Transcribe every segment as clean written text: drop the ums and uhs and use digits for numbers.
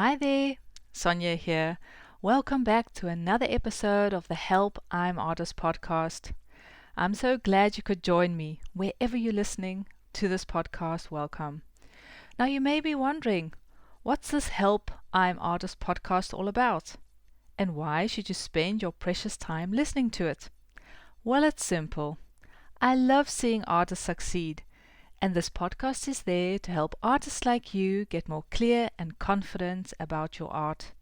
Hi there, Sonia here. Welcome back to another episode of the Help I'm Artist podcast. I'm so glad you could join me wherever you're listening to this podcast. Welcome. Now, you may be wondering, what's this Help I'm Artist podcast all about? And why should you spend your precious time listening to it? Well, it's simple. I love seeing artists succeed, and this podcast is there to help artists like you get more clear and confident about your art.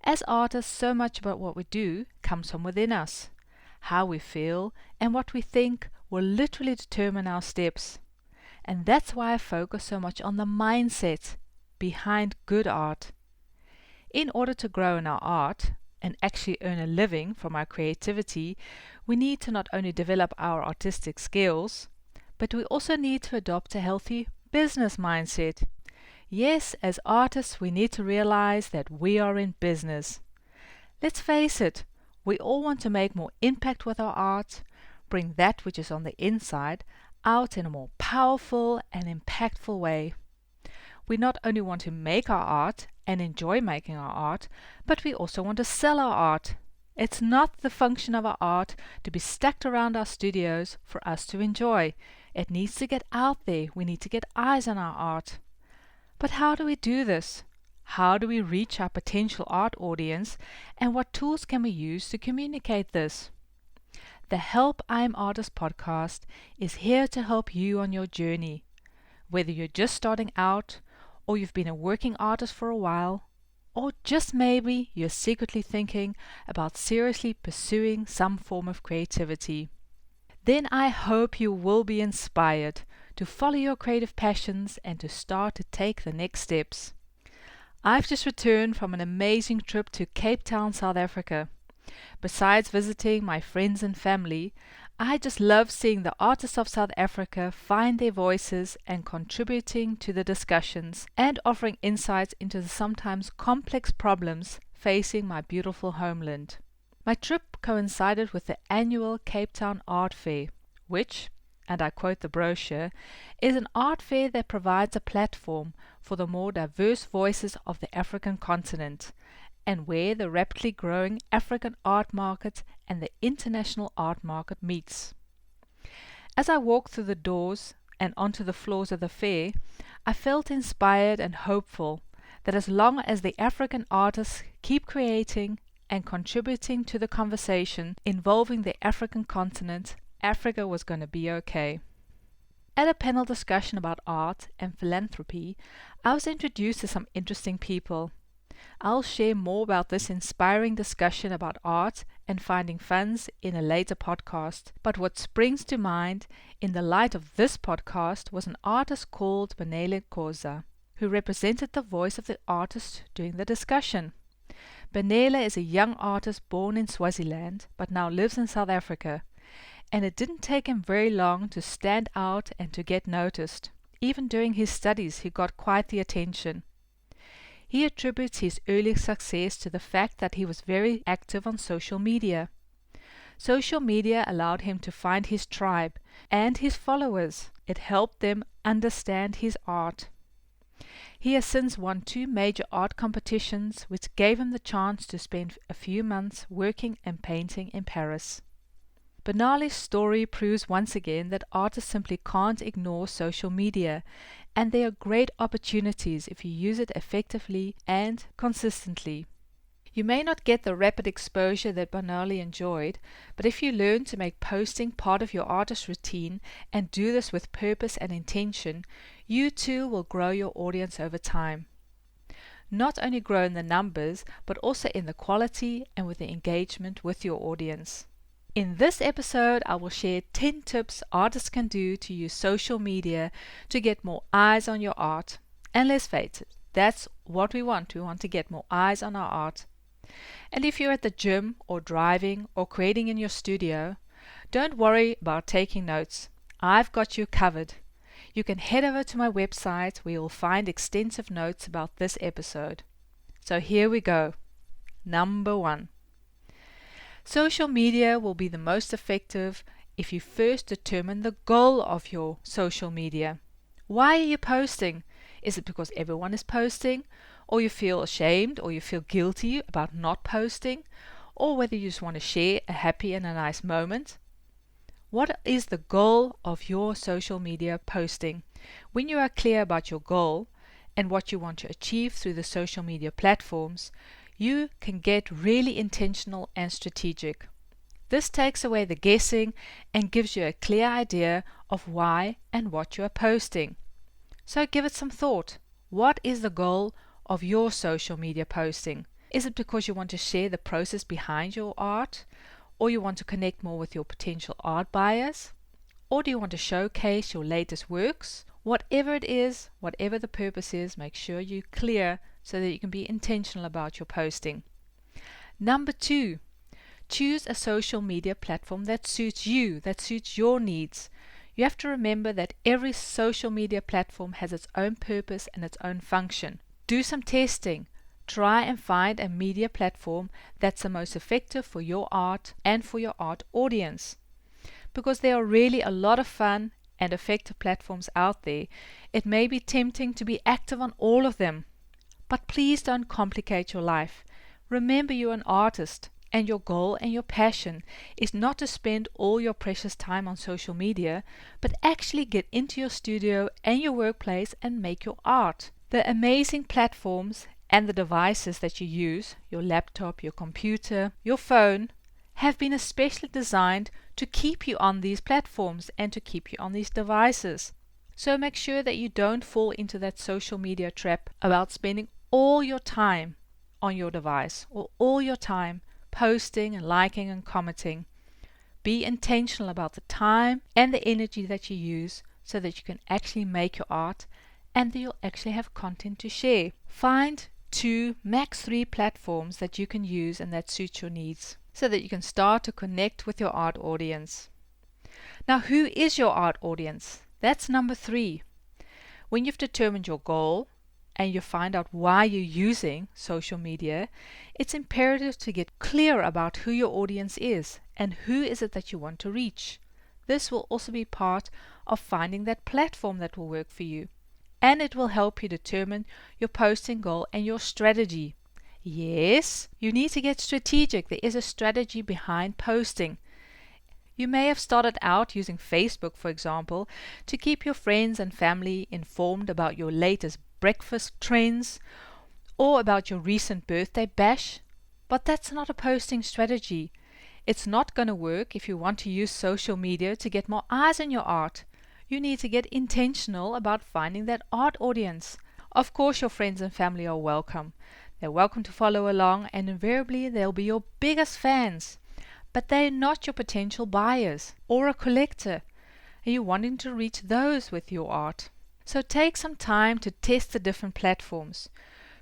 As artists, so much about what we do comes from within us. How we feel and what we think will literally determine our steps. And that's why I focus so much on the mindset behind good art. In order to grow in our art and actually earn a living from our creativity, we need to not only develop our artistic skills, but we also need to adopt a healthy business mindset. Yes, as artists, we need to realize that we are in business. Let's face it, we all want to make more impact with our art, bring that which is on the inside out in a more powerful and impactful way. We not only want to make our art and enjoy making our art, but we also want to sell our art. It's not the function of our art to be stacked around our studios for us to enjoy. It needs to get out there. We need to get eyes on our art. But how do we do this? How do we reach our potential art audience, and what tools can we use to communicate this? The Help I'm Artist podcast is here to help you on your journey. Whether you're just starting out, or you've been a working artist for a while, or just maybe you're secretly thinking about seriously pursuing some form of creativity, then I hope you will be inspired to follow your creative passions and to start to take the next steps. I've just returned from an amazing trip to Cape Town, South Africa. Besides visiting my friends and family, I just love seeing the artists of South Africa find their voices and contributing to the discussions and offering insights into the sometimes complex problems facing my beautiful homeland. My trip coincided with the annual Cape Town Art Fair, which, and I quote the brochure, is an art fair that provides a platform for the more diverse voices of the African continent, and where the rapidly growing African art market and the international art market meets. As I walked through the doors and onto the floors of the fair, I felt inspired and hopeful that as long as the African artists keep creating and contributing to the conversation involving the African continent, Africa was going to be okay. At a panel discussion about art and philanthropy, I was introduced to some interesting people. I'll share more about this inspiring discussion about art and finding funds in a later podcast, but what springs to mind in the light of this podcast was an artist called Benele Koza, who represented the voice of the artist during the discussion. Benele is a young artist born in Swaziland, but now lives in South Africa, and it didn't take him very long to stand out and to get noticed. Even during his studies, he got quite the attention. He attributes his early success to the fact that he was very active on social media. Social media allowed him to find his tribe and his followers. It helped them understand his art. He has since won 2 major art competitions, which gave him the chance to spend a few months working and painting in Paris. Benele's story proves once again that artists simply can't ignore social media, and there are great opportunities if you use it effectively and consistently. You may not get the rapid exposure that Benele enjoyed, but if you learn to make posting part of your artist routine and do this with purpose and intention, you too will grow your audience over time. Not only grow in the numbers, but also in the quality and with the engagement with your audience. In this episode, I will share 10 tips artists can do to use social media to get more eyes on your art. And let's face it, that's what we want. We want to get more eyes on our art. And if you're at the gym or driving or creating in your studio, don't worry about taking notes. I've got you covered. You can head over to my website where you'll find extensive notes about this episode. So here we go. Number 1. Social media will be the most effective if you first determine the goal of your social media. Why are you posting? Is it because everyone is posting? or you feel ashamed, or you feel guilty about not posting, or whether you just want to share a happy and a nice moment. What is the goal of your social media posting? When you are clear about your goal and what you want to achieve through the social media platforms, you can get really intentional and strategic. This takes away the guessing and gives you a clear idea of why and what you are posting. So give it some thought. What is the goal of your social media posting? Is it because you want to share the process behind your art? Or you want to connect more with your potential art buyers? Or do you want to showcase your latest works? Whatever it is, whatever the purpose is, make sure you're clear so that you can be intentional about your posting. Number 2, choose a social media platform that suits you, that suits your needs. You have to remember that every social media platform has its own purpose and its own function. Do some testing. Try and find a media platform that's the most effective for your art and for your art audience. Because there are really a lot of fun and effective platforms out there, it may be tempting to be active on all of them. But please don't complicate your life. Remember, you're an artist, and your goal and your passion is not to spend all your precious time on social media, but actually get into your studio and your workplace and make your art. The amazing platforms and the devices that you use, your laptop, your computer, your phone, have been especially designed to keep you on these platforms and to keep you on these devices. So make sure that you don't fall into that social media trap about spending all your time on your device or all your time posting and liking and commenting. Be intentional about the time and the energy that you use so that you can actually make your art and that you'll actually have content to share. Find 2, max 3 platforms that you can use and that suit your needs so that you can start to connect with your art audience. Now, who is your art audience? That's number 3. When you've determined your goal and you find out why you're using social media, it's imperative to get clear about who your audience is and who is it that you want to reach. This will also be part of finding that platform that will work for you. And it will help you determine your posting goal and your strategy. Yes, you need to get strategic. There is a strategy behind posting. You may have started out using Facebook, for example, to keep your friends and family informed about your latest breakfast trends or about your recent birthday bash, but that's not a posting strategy. It's not going to work if you want to use social media to get more eyes on your art. You need to get intentional about finding that art audience. Of course, your friends and family are welcome. They're welcome to follow along, and invariably they'll be your biggest fans. But they're not your potential buyers or a collector, and you're wanting to reach those with your art. So take some time to test the different platforms.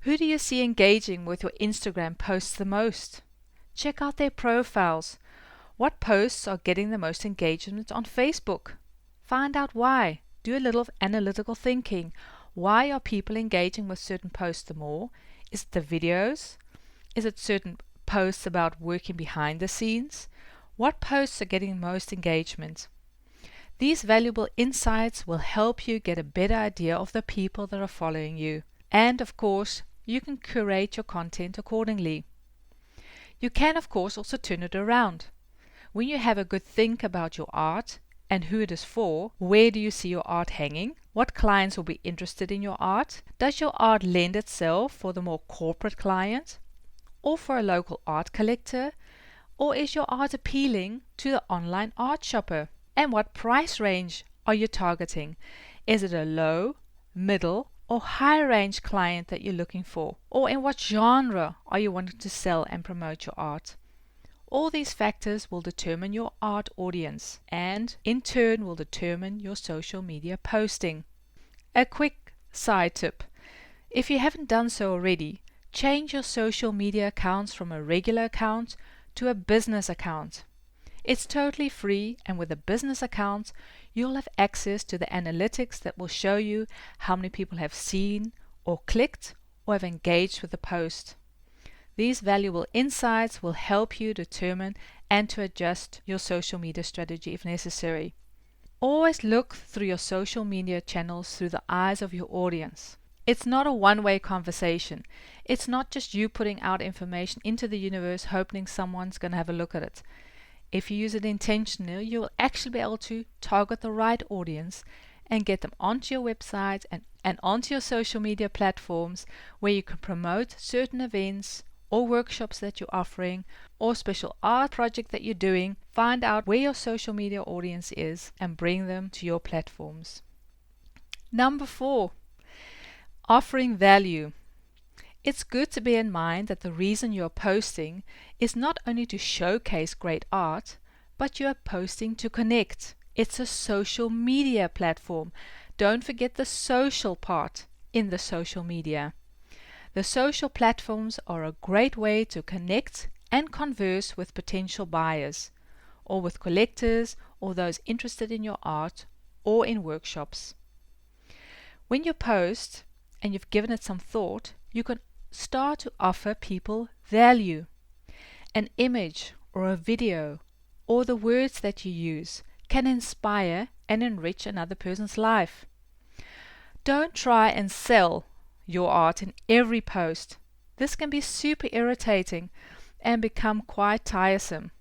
Who do you see engaging with your Instagram posts the most? Check out their profiles. What posts are getting the most engagement on Facebook? Find out why. Do a little analytical thinking. Why are people engaging with certain posts the more? Is it the videos? Is it certain posts about working behind the scenes? What posts are getting most engagement? These valuable insights will help you get a better idea of the people that are following you. And of course, you can curate your content accordingly. You can of course also turn it around. When you have a good think about your art and who it is for, where do you see your art hanging? What clients will be interested in your art? Does your art lend itself for the more corporate client or for a local art collector? Or is your art appealing to the online art shopper? And what price range are you targeting? Is it a low, middle, or high range client that you're looking for? Or in what genre are you wanting to sell and promote your art? All these factors will determine your art audience and in turn will determine your social media posting. A quick side tip. If you haven't done so already, change your social media accounts from a regular account to a business account. It's totally free, and with a business account, you'll have access to the analytics that will show you how many people have seen or clicked or have engaged with the post. These valuable insights will help you determine and to adjust your social media strategy if necessary. Always look through your social media channels through the eyes of your audience. It's not a one-way conversation. It's not just you putting out information into the universe hoping someone's going to have a look at it. If you use it intentionally, you'll actually be able to target the right audience and get them onto your website and onto your social media platforms where you can promote certain events or workshops that you're offering or special art project that you're doing. Find out where your social media audience is and bring them to your platforms. Number 4, offering value. It's good to bear in mind that the reason you're posting is not only to showcase great art, but you are posting to connect. It's a social media platform. Don't forget the social part in the social media. The social platforms are a great way to connect and converse with potential buyers, or with collectors, or those interested in your art, or in workshops. When you post, and you've given it some thought, you can start to offer people value. An image or a video or the words that you use can inspire and enrich another person's life. Don't try and sell your art in every post. This can be super irritating and become quite tiresome.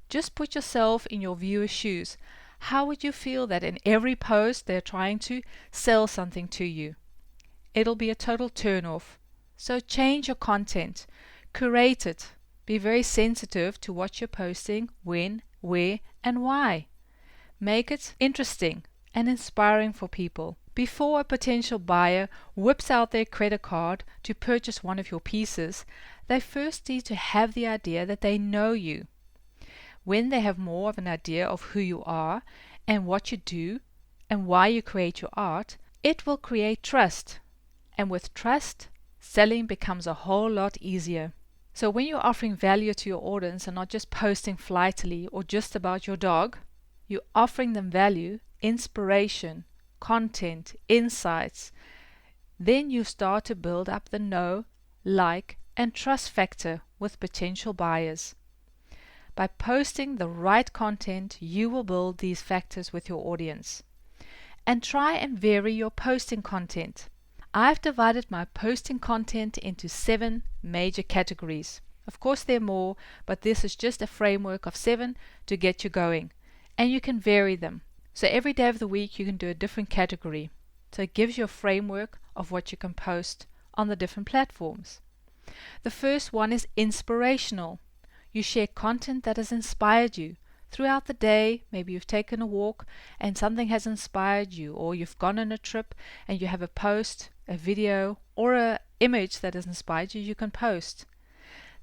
Just put yourself in your viewer's shoes. How would you feel that in every post they're trying to sell something to you? It'll be a total turn-off. So change your content, curate it, be very sensitive to what you're posting, when, where, and why. Make it interesting and inspiring for people. Before a potential buyer whips out their credit card to purchase one of your pieces, they first need to have the idea that they know you. When they have more of an idea of who you are and what you do and why you create your art, it will create trust. And with trust, selling becomes a whole lot easier. So when you're offering value to your audience and not just posting flightily or just about your dog, you're offering them value, inspiration, content, insights. Then you start to build up the know, like, and trust factor with potential buyers. By posting the right content, you will build these factors with your audience. And try and vary your posting content. I've divided my posting content into 7 major categories. Of course there are more, but this is just a framework of 7 to get you going. And you can vary them. So every day of the week you can do a different category. So it gives you a framework of what you can post on the different platforms. The first one is inspirational. You share content that has inspired you. Throughout the day, maybe you've taken a walk and something has inspired you, or you've gone on a trip and you have a post, a video, or an image that has inspired you, you can post.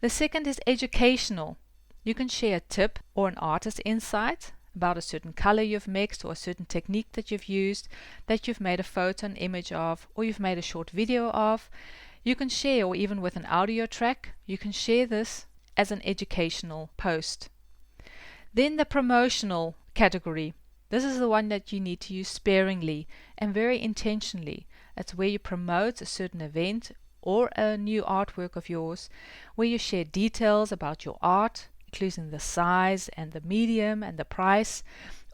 The second is educational. You can share a tip or an artist insight about a certain color you've mixed or a certain technique that you've used, that you've made a photo, an image of, or you've made a short video of. You can share, or even with an audio track, you can share this as an educational post. Then the promotional category. This is the one that you need to use sparingly and very intentionally. It's where you promote a certain event or a new artwork of yours, where you share details about your art, including the size and the medium and the price,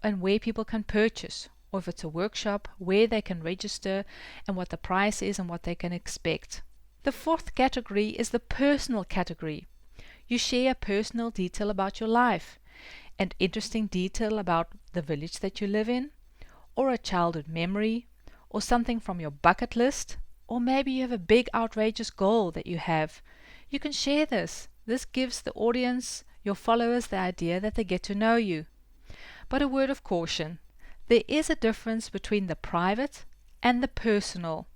and where people can purchase, or if it's a workshop, where they can register and what the price is and what they can expect. The fourth category is the personal category. You share a personal detail about your life, an interesting detail about the village that you live in, or a childhood memory, or something from your bucket list, or maybe you have a big outrageous goal that you have. You can share this. This gives the audience, your followers, the idea that they get to know you. But a word of caution. There is a difference between the private and the personal.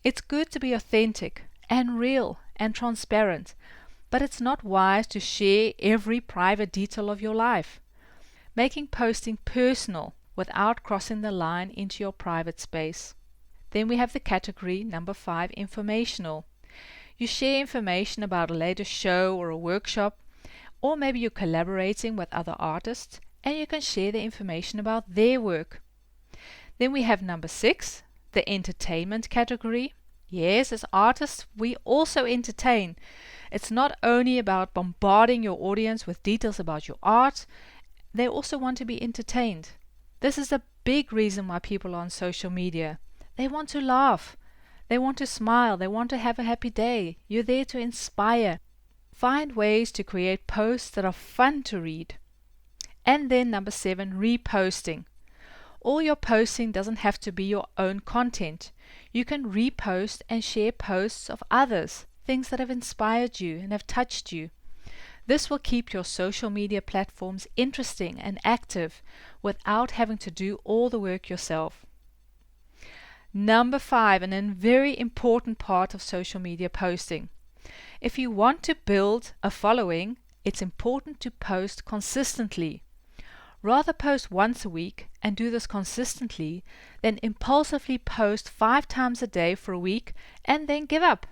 It's good to be authentic and real and transparent, but it's not wise to share every private detail of your life. Making posting personal without crossing the line into your private space. Then we have the category number 5, informational. You share information about a latest show or a workshop, or maybe you're collaborating with other artists and you can share the information about their work. Then we have number 6, the entertainment category. Yes, as artists, we also entertain. It's not only about bombarding your audience with details about your art, they also want to be entertained. This is a big reason why people are on social media. They want to laugh. They want to smile. They want to have a happy day. You're there to inspire. Find ways to create posts that are fun to read. And then number 7, reposting. All your posting doesn't have to be your own content. You can repost and share posts of others, things that have inspired you and have touched you. This will keep your social media platforms interesting and active without having to do all the work yourself. Number 5, and a very important part of social media posting. If you want to build a following, it's important to post consistently. Rather post once a week and do this consistently than impulsively post 5 times a day for a week and then give up.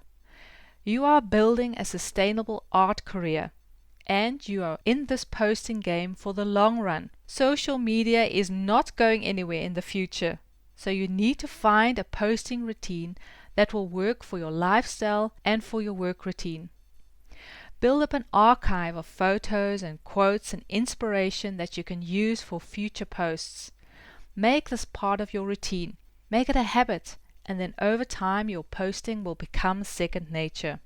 You are building a sustainable art career, and you are in this posting game for the long run. Social media is not going anywhere in the future, so you need to find a posting routine that will work for your lifestyle and for your work routine. Build up an archive of photos and quotes and inspiration that you can use for future posts. Make this part of your routine. Make it a habit, and then over time your posting will become second nature.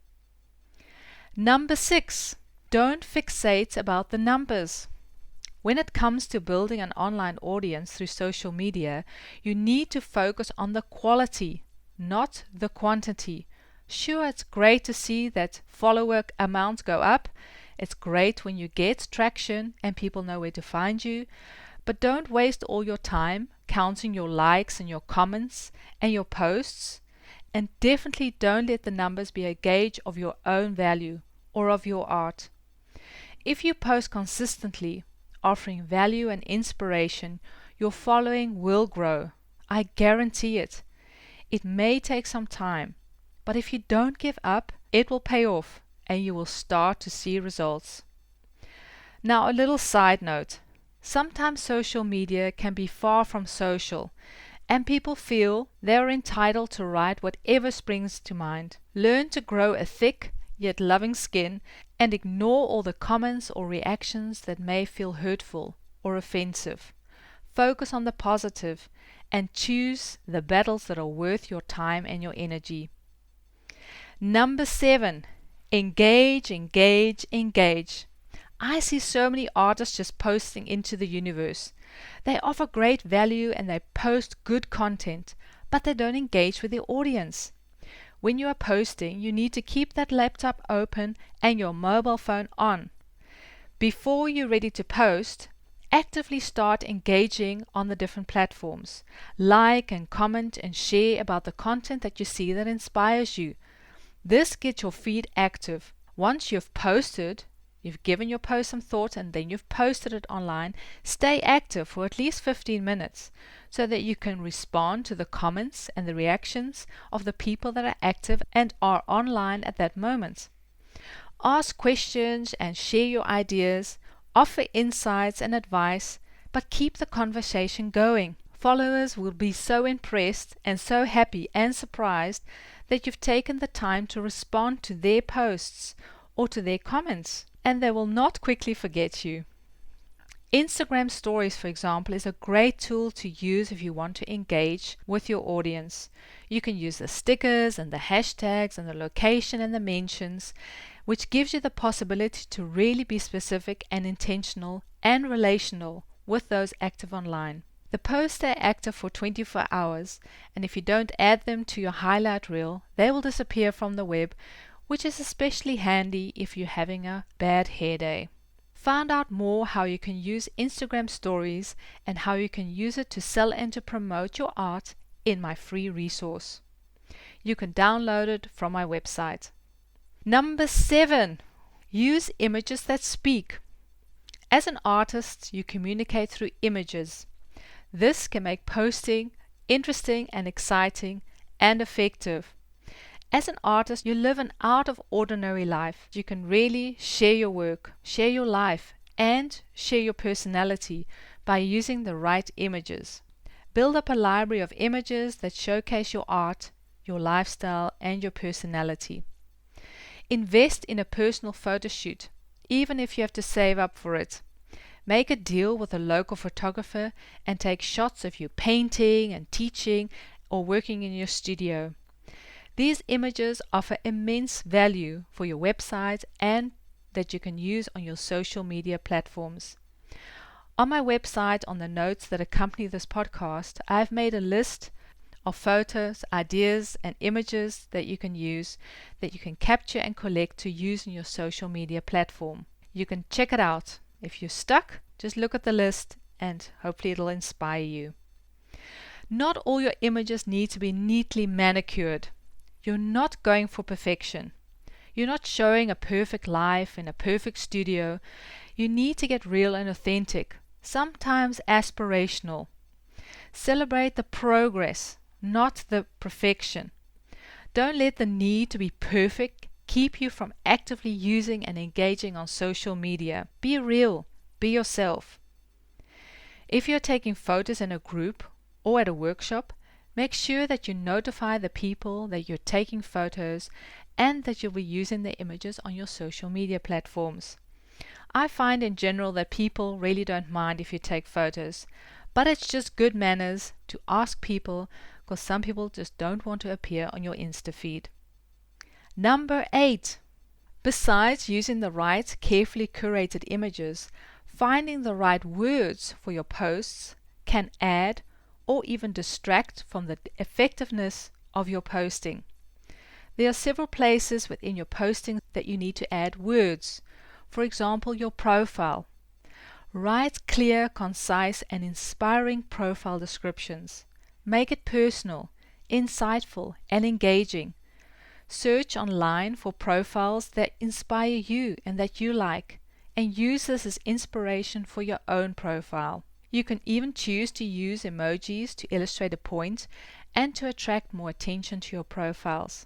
Number 6, don't fixate about the numbers. When it comes to building an online audience through social media, you need to focus on the quality, not the quantity. Sure, it's great to see that follower amounts go up. It's great when you get traction and people know where to find you. But don't waste all your time counting your likes and your comments and your posts. And definitely don't let the numbers be a gauge of your own value or of your art. If you post consistently, offering value and inspiration, your following will grow. I guarantee it. It may take some time, but if you don't give up, it will pay off and you will start to see results. Now, a little side note. Sometimes social media can be far from social, and people feel they are entitled to write whatever springs to mind. Learn to grow a thick yet loving skin and ignore all the comments or reactions that may feel hurtful or offensive. Focus on the positive and choose the battles that are worth your time and your energy. Number 7, engage, engage, engage. I see so many artists just posting into the universe. They offer great value and they post good content, but they don't engage with their audience. When you are posting, you need to keep that laptop open and your mobile phone on. Before you're ready to post, actively start engaging on the different platforms. Like and comment and share about the content that you see that inspires you. This gets your feed active. Once you've posted, you've given your post some thought and then you've posted it online, stay active for at least 15 minutes so that you can respond to the comments and the reactions of the people that are active and are online at that moment. Ask questions and share your ideas, offer insights and advice, but keep the conversation going. Followers will be so impressed and so happy and surprised that you've taken the time to respond to their posts or to their comments, and they will not quickly forget you. Instagram Stories, for example, is a great tool to use if you want to engage with your audience. You can use the stickers and the hashtags and the location and the mentions, which gives you the possibility to really be specific and intentional and relational with those active online. The posts are active for 24 hours, and if you don't add them to your highlight reel, they will disappear from the web, which is especially handy if you're having a bad hair day. Find out more how you can use Instagram Stories and how you can use it to sell and to promote your art in my free resource. You can download it from my website. Number 7, use images that speak. As an artist, you communicate through images. This can make posting interesting and exciting and effective. As an artist, you live an out of ordinary life. You can really share your work, share your life, and share your personality by using the right images. Build up a library of images that showcase your art, your lifestyle, and your personality. Invest in a personal photo shoot, even if you have to save up for it. Make a deal with a local photographer and take shots of you painting and teaching or working in your studio. These images offer immense value for your website and that you can use on your social media platforms. On my website, on the notes that accompany this podcast, I've made a list of photos, ideas, and images that you can use, that you can capture and collect to use in your social media platform. You can check it out. If you're stuck, just look at the list and hopefully it'll inspire you. Not all your images need to be neatly manicured. You're not going for perfection. You're not showing a perfect life in a perfect studio. You need to get real and authentic, sometimes aspirational. Celebrate the progress, not the perfection. Don't let the need to be perfect keep you from actively using and engaging on social media. Be real. Be yourself. If you're taking photos in a group or at a workshop, make sure that you notify the people that you're taking photos and that you'll be using the images on your social media platforms. I find in general that people really don't mind if you take photos, but it's just good manners to ask people, because some people just don't want to appear on your Insta feed. Number 8. Besides using the right, carefully curated images, finding the right words for your posts can add or even distract from the effectiveness of your posting. There are several places within your posting that you need to add words. For example, your profile. Write clear, concise, and inspiring profile descriptions. Make it personal, insightful, and engaging. Search online for profiles that inspire you and that you like, and use this as inspiration for your own profile. You can even choose to use emojis to illustrate a point and to attract more attention to your profiles.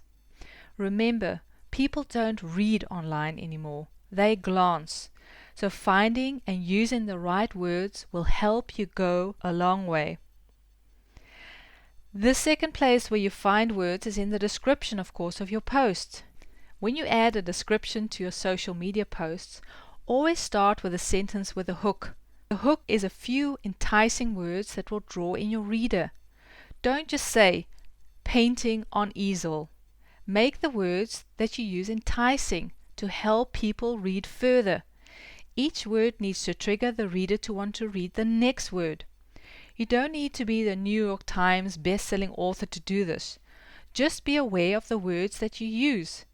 Remember, people don't read online anymore, they glance. So finding and using the right words will help you go a long way. The second place where you find words is in the description, of course, of your post. When you add a description to your social media posts, always start with a sentence with a hook. The hook is a few enticing words that will draw in your reader. Don't just say, painting on easel. Make the words that you use enticing to help people read further. Each word needs to trigger the reader to want to read the next word. You don't need to be the New York Times best-selling author to do this. Just be aware of the words that you use.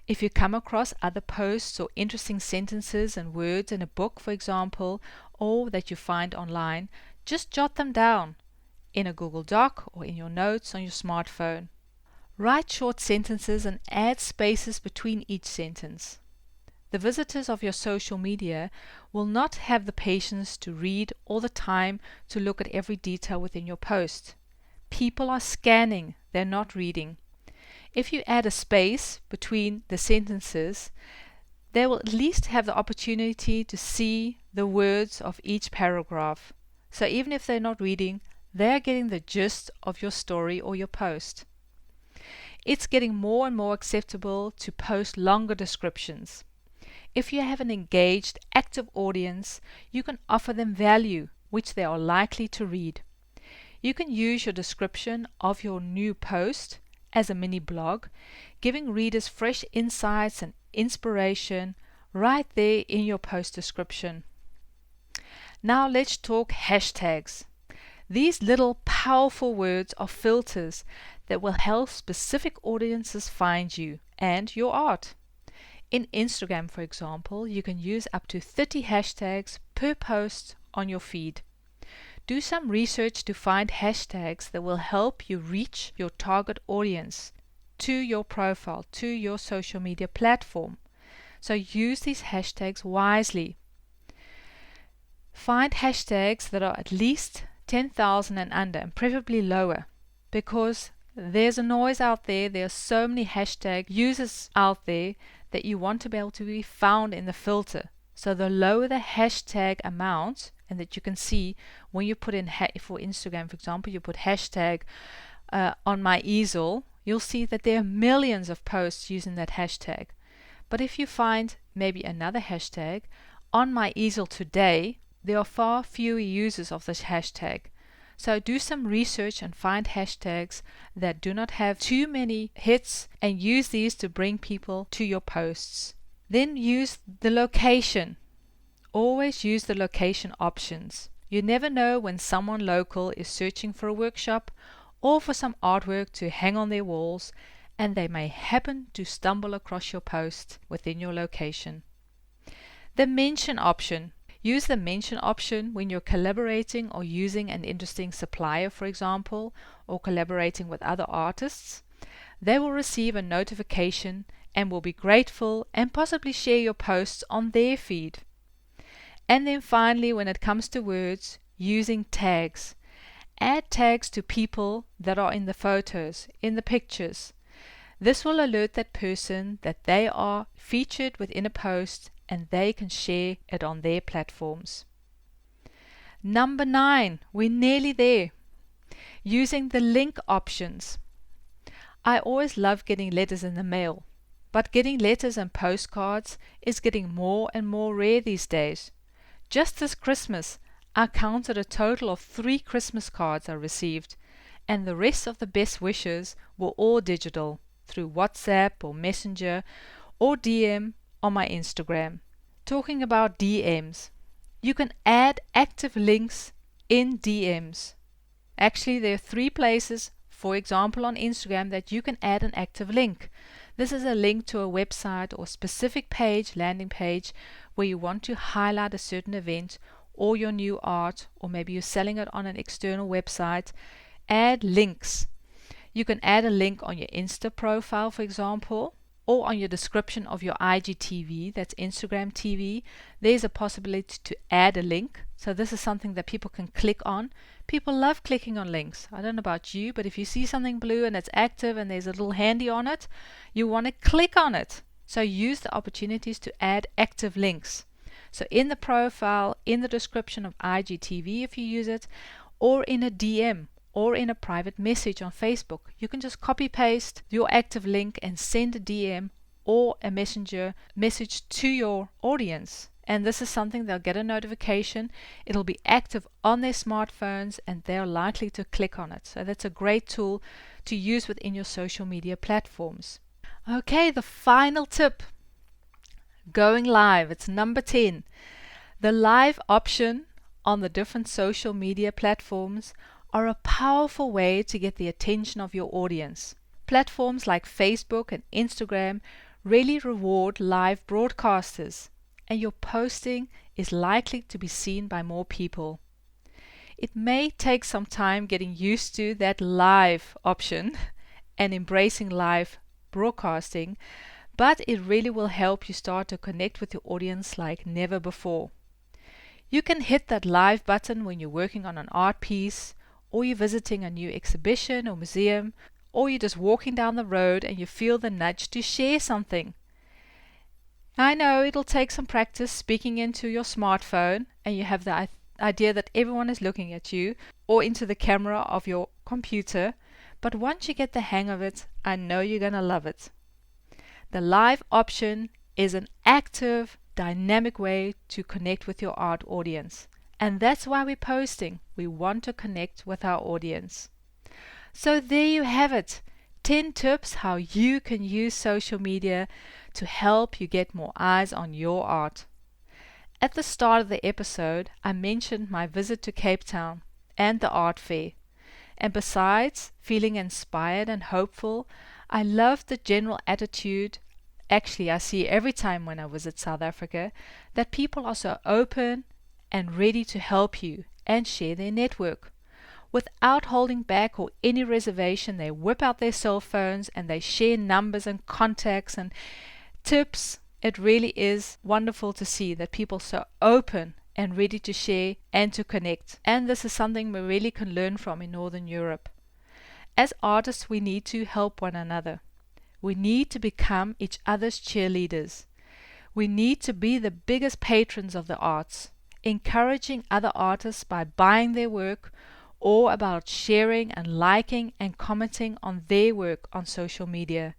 If you come across other posts or interesting sentences and words in a book, for example, or that you find online, just jot them down in a Google Doc or in your notes on your smartphone. Write short sentences and add spaces between each sentence. The visitors of your social media will not have the patience to read all the time to look at every detail within your post. People are scanning, they're not reading. If you add a space between the sentences, they will at least have the opportunity to see the words of each paragraph. So even if they're not reading, they're getting the gist of your story or your post. It's getting more and more acceptable to post longer descriptions. If you have an engaged, active audience, you can offer them value which they are likely to read. You can use your description of your new post as a mini blog, giving readers fresh insights and inspiration right there in your post description. Now let's talk hashtags. These little powerful words are filters that will help specific audiences find you and your art. In Instagram, for example, you can use up to 30 hashtags per post on your feed. Do some research to find hashtags that will help you reach your target audience to your profile, to your social media platform. So use these hashtags wisely. Find hashtags that are at least 10,000 and under, and preferably lower, because there's a noise out there. There are so many hashtag users out there that you want to be able to be found in the filter. So the lower the hashtag amount, and that you can see when you put in, for Instagram, for example, you put hashtag on my easel, you'll see that there are millions of posts using that hashtag. But if you find maybe another hashtag, on my easel today, there are far fewer users of this hashtag. So do some research and find hashtags that do not have too many hits and use these to bring people to your posts. Then use the location. Always use the location options. You never know when someone local is searching for a workshop or for some artwork to hang on their walls, and they may happen to stumble across your post within your location. The mention option. Use the mention option when you're collaborating or using an interesting supplier, for example, or collaborating with other artists. They will receive a notification and will be grateful and possibly share your posts on their feed. And then finally, when it comes to words, using tags. Add tags to people that are in the photos, in the pictures. This will alert that person that they are featured within a post and they can share it on their platforms. Number 9, we're nearly there. Using the link options. I always love getting letters in the mail, but getting letters and postcards is getting more and more rare these days. Just this Christmas, I counted a total of 3 Christmas cards I received, and the rest of the best wishes were all digital, through WhatsApp or Messenger or DM on my Instagram. Talking about DMs, you can add active links in DMs. Actually, there are 3 places, for example on Instagram, that you can add an active link. This is a link to a website or specific page, landing page, where you want to highlight a certain event or your new art, or maybe you're selling it on an external website. Add links. You can add a link on your Insta profile, for example, or on your description of your IGTV, that's Instagram TV. There's a possibility to add a link. So this is something that people can click on. People love clicking on links. I don't know about you, but if you see something blue and it's active and there's a little handy on it, you want to click on it. So use the opportunities to add active links. So in the profile, in the description of IGTV if you use it, or in a DM, or in a private message on Facebook. You can just copy paste your active link and send a DM or a messenger message to your audience. And this is something they'll get a notification. It'll be active on their smartphones and they're likely to click on it. So that's a great tool to use within your social media platforms. Okay, the final tip. Going live. It's number 10. The live option on the different social media platforms are a powerful way to get the attention of your audience. Platforms like Facebook and Instagram really reward live broadcasters, and your posting is likely to be seen by more people. It may take some time getting used to that live option and embracing live broadcasting, but it really will help you start to connect with your audience like never before. You can hit that live button when you're working on an art piece, or you're visiting a new exhibition or museum, or you're just walking down the road and you feel the nudge to share something. I know it'll take some practice speaking into your smartphone and you have the idea that everyone is looking at you, or into the camera of your computer, but once you get the hang of it, I know you're gonna love it. The live option is an active, dynamic way to connect with your art audience. And that's why we're posting. We want to connect with our audience. So there you have it. 10 tips how you can use social media to help you get more eyes on your art. At the start of the episode, I mentioned my visit to Cape Town and the art fair. And besides feeling inspired and hopeful, I loved the general attitude. Actually, I see every time when I visit South Africa that people are so open and ready to help you and share their network. Without holding back or any reservation, they whip out their cell phones and they share numbers and contacts and tips. It really is wonderful to see that people are so open and ready to share and to connect. And this is something we really can learn from in Northern Europe. As artists, we need to help one another. We need to become each other's cheerleaders. We need to be the biggest patrons of the arts, encouraging other artists by buying their work, or about sharing and liking and commenting on their work on social media.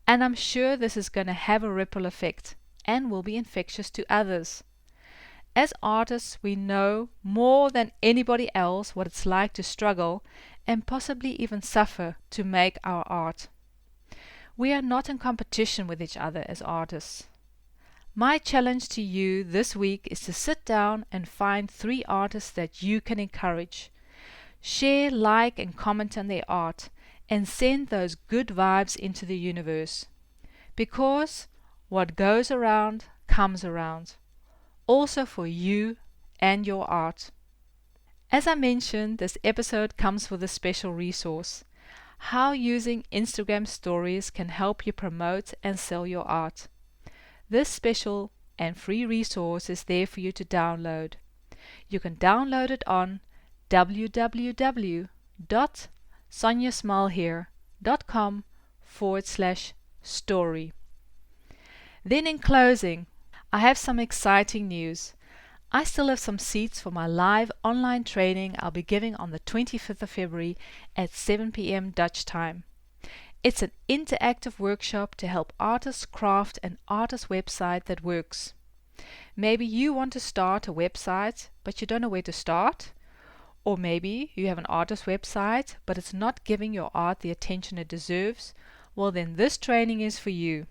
And I'm sure this is going to have a ripple effect and will be infectious to others. As artists, we know more than anybody else what it's like to struggle and possibly even suffer to make our art. We are not in competition with each other as artists. My challenge to you this week is to sit down and find 3 artists that you can encourage. Share, like, and comment on their art and send those good vibes into the universe. Because what goes around comes around. Also for you and your art. As I mentioned, this episode comes with a special resource: how using Instagram stories can help you promote and sell your art. This special and free resource is there for you to download. You can download it on www.sonjasmilehere.com/story. Then in closing, I have some exciting news. I still have some seats for my live online training I'll be giving on the 25th of February at 7 p.m. Dutch time. It's an interactive workshop to help artists craft an artist website that works. Maybe you want to start a website, but you don't know where to start. Or maybe you have an artist website, but it's not giving your art the attention it deserves. Well, then this training is for you.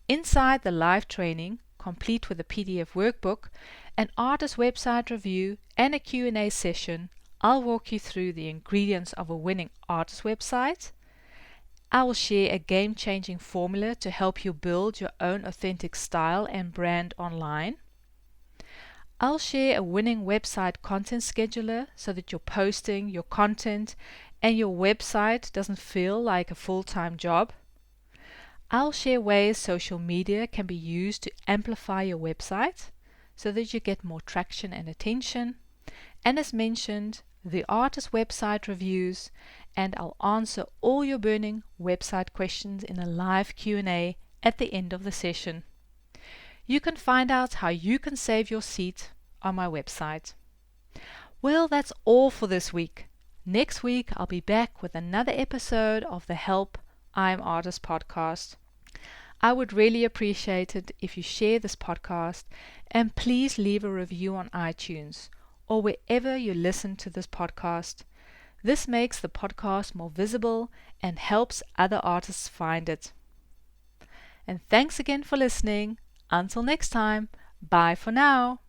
Inside the live training, complete with a PDF workbook, an artist website review, and a Q&A session, I'll walk you through the ingredients of a winning artist website. I will share a game-changing formula to help you build your own authentic style and brand online. I'll share a winning website content scheduler so that your posting, your content, and your website doesn't feel like a full-time job. I'll share ways social media can be used to amplify your website so that you get more traction and attention. And as mentioned, the artist website reviews, and I'll answer all your burning website questions in a live Q&A at the end of the session. You can find out how you can save your seat on my website. Well, that's all for this week. Next week, I'll be back with another episode of the Help I'm Artist podcast. I would really appreciate it if you share this podcast, and please leave a review on iTunes or wherever you listen to this podcast. This makes the podcast more visible and helps other artists find it. And thanks again for listening. Until next time, bye for now.